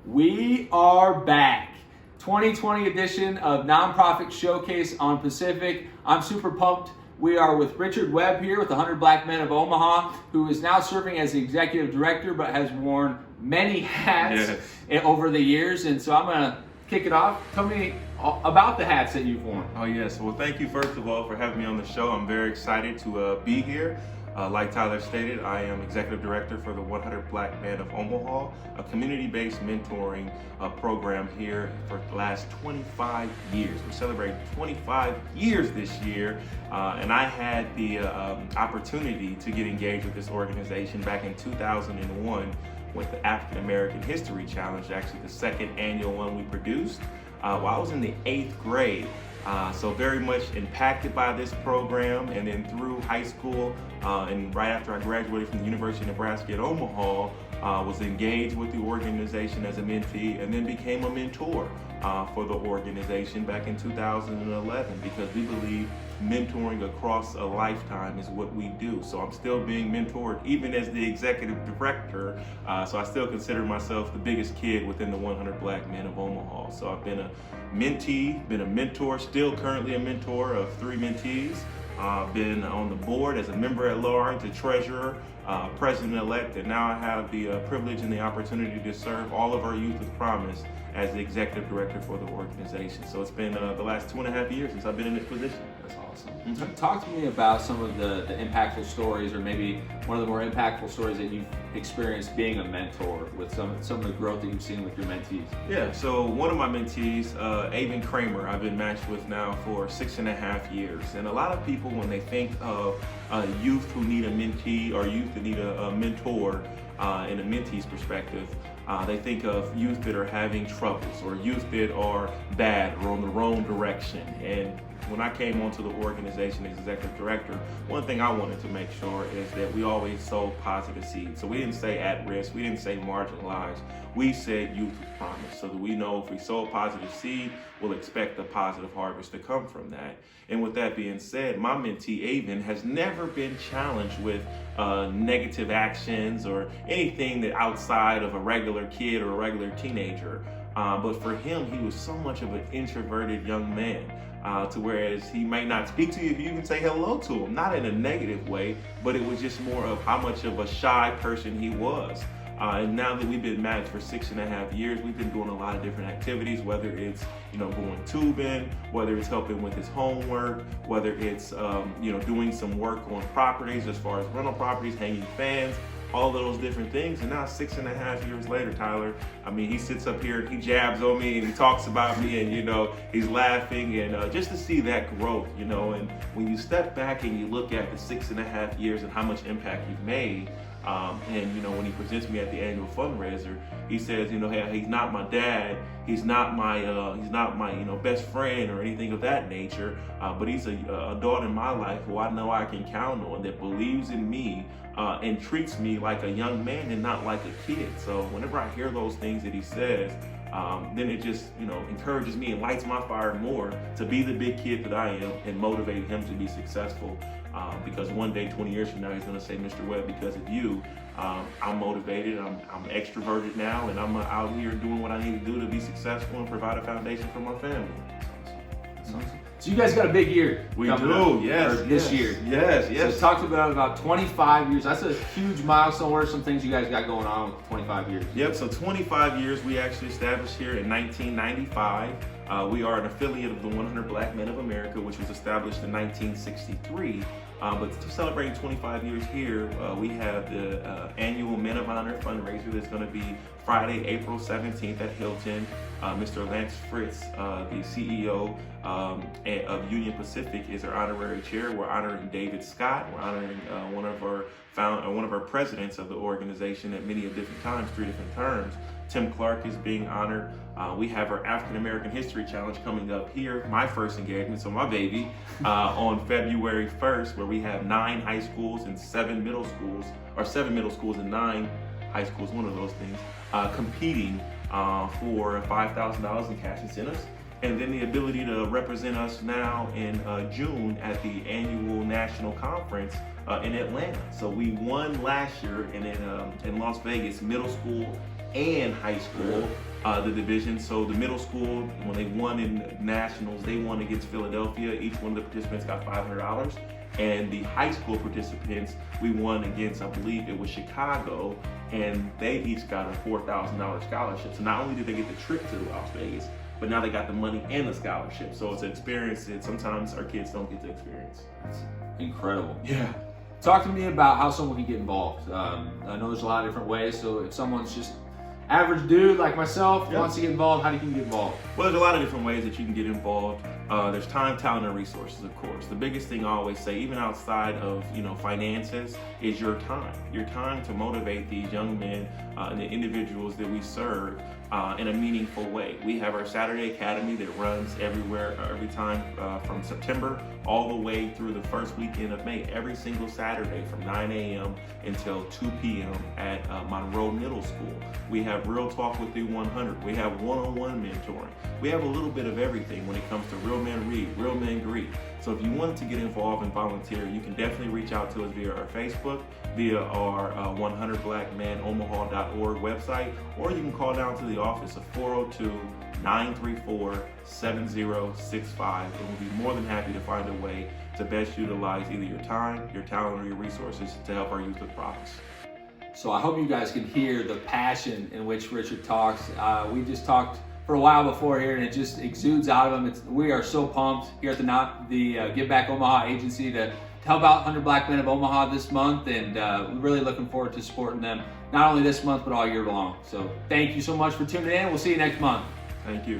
We are back. 2020 edition of Nonprofit Showcase on Pacific. I'm super pumped. We are with Richard Webb here with the 100 Black Men of Omaha, who is now serving as the executive director but has worn many hats over the years. And so I'm going to kick it off. Tell me about the hats that you've worn. Oh, yes. Well, thank you, first of all, for having me on the show. I'm very excited to be here. Like Tyler stated, I am executive director for the 100 Black Men of Omaha, a community-based mentoring program here for the last 25 years. We're celebrating 25 years this year, and I had the opportunity to get engaged with this organization back in 2001 with the African American History Challenge, actually the second annual one we produced, while I was in the 8th grade. So very much impacted by this program, and then through high school and right after I graduated from the University of Nebraska at Omaha, was engaged with the organization as a mentee and then became a mentor for the organization back in 2011 because we believe mentoring across a lifetime is what we do. So I'm still being mentored even as the executive director, so I still consider myself the biggest kid within the 100 Black Men of Omaha. So I've been a mentee, been a mentor, still currently a mentor of 3 mentees. Been on the board as a member at large, a treasurer, president-elect, and now I have the privilege and the opportunity to serve all of our youth with promise as the executive director for the organization. So it's been the last 2.5 years since I've been in this position. That's awesome. Mm-hmm. Talk to me about some of the impactful stories, or maybe one of the more impactful stories that you've experienced being a mentor with some of the growth that you've seen with your mentees. Yeah, so one of my mentees, Avon Kramer, I've been matched with now for 6.5 years. And a lot of people, when they think of youth who need a mentee or youth that need a mentor in a mentee's perspective, they think of youth that are having troubles or youth that are bad or on the wrong direction. And when I came onto the organization as executive director, one thing I wanted to make sure is that we always sow positive seeds. So we didn't say at risk, we didn't say marginalized, we said youth with promise, so that we know if we sow a positive seed, we'll expect a positive harvest to come from that. And with that being said, my mentee Avon has never been challenged with negative actions or anything that outside of a regular kid or a regular teenager. But for him, he was so much of an introverted young man. To whereas he might not speak to you if you even say hello to him, not in a negative way, but it was just more of how much of a shy person he was. And now that we've been married for 6.5 years, we've been doing a lot of different activities, whether it's, going tubing, whether it's helping with his homework, whether it's, doing some work on properties as far as rental properties, hanging fans, all of those different things. And now 6.5 years later, Tyler, he sits up here and he jabs on me and he talks about me and, he's laughing and just to see that growth, and when you step back and you look at the 6.5 years and how much impact you've made, and when he presents me at the annual fundraiser, he says, hey, he's not my dad, he's not my best friend or anything of that nature, but he's a daughter in my life who I know I can count on, that believes in me and treats me like a young man and not like a kid. So whenever I hear those things that he says, then it just encourages me and lights my fire more to be the big kid that I am and motivate him to be successful. Because one day, 20 years from now, he's going to say, Mr. Webb, because of you, I'm motivated, I'm extroverted now, and I'm out here doing what I need to do to be successful and provide a foundation for my family. That's awesome. So you guys got a big year. We do, yes. This year. Yes. So talk about 25 years. That's a huge milestone. What are some things you guys got going on with 25 years? Yep, so 25 years we actually established here in 1995. We are an affiliate of the 100 Black Men of America, which was established in 1963. But to celebrate 25 years here, we have the annual Men of Honor fundraiser that's going to be Friday, April 17th at Hilton. Mr. Lance Fritz, the CEO of Union Pacific, is our honorary chair. We're honoring David Scott. We're honoring one of our presidents of the organization at many different times, 3 different terms. Tim Clark is being honored. We have our African American History Challenge coming up here, my first engagement, so my baby, on February 1st, where we have 9 high schools and 7 middle schools, or 7 middle schools and 9 high schools, one of those things, competing for $5,000 in cash incentives. And then the ability to represent us now in June at the annual national conference in Atlanta. So we won last year in Las Vegas, middle school and high school. the division. So the middle school, when they won in nationals, they won against Philadelphia. Each one of the participants got $500. And the high school participants, we won against, I believe it was Chicago, and they each got a $4,000 scholarship. So not only did they get the trip to Las Vegas, but now they got the money and the scholarship. So it's an experience that sometimes our kids don't get to experience. That's incredible. Yeah. Talk to me about how someone can get involved. I know there's a lot of different ways, so if someone's just average dude like myself wants to get involved, how do you get involved? Well, there's a lot of different ways that you can get involved. There's time, talent, and resources, of course. The biggest thing I always say, even outside of finances, is your time. Your time to motivate these young men and the individuals that we serve in a meaningful way. We have our Saturday Academy that runs every time from September all the way through the first weekend of May, every single Saturday from 9 a.m. until 2 p.m. at Monroe Middle School. We have Real Talk with the 100. We have one-on-one mentoring. We have a little bit of everything when it comes to Real Men Read, Real Men Greet. So if you want to get involved and volunteer, you can definitely reach out to us via our Facebook, via our 100blackmenomaha.org website, or you can call down to the office of 402-934-7065, and we'll be more than happy to find a way to best utilize either your time, your talent, or your resources to help our youth with promise. So I hope you guys can hear the passion in which Richard talks. We just talked for a while before here, and it just exudes out of him. We are so pumped here at the Give Back Omaha agency to help out 100 Black Men of Omaha this month, and we're really looking forward to supporting them not only this month but all year long. So thank you so much for tuning in. We'll see you next month. Thank you.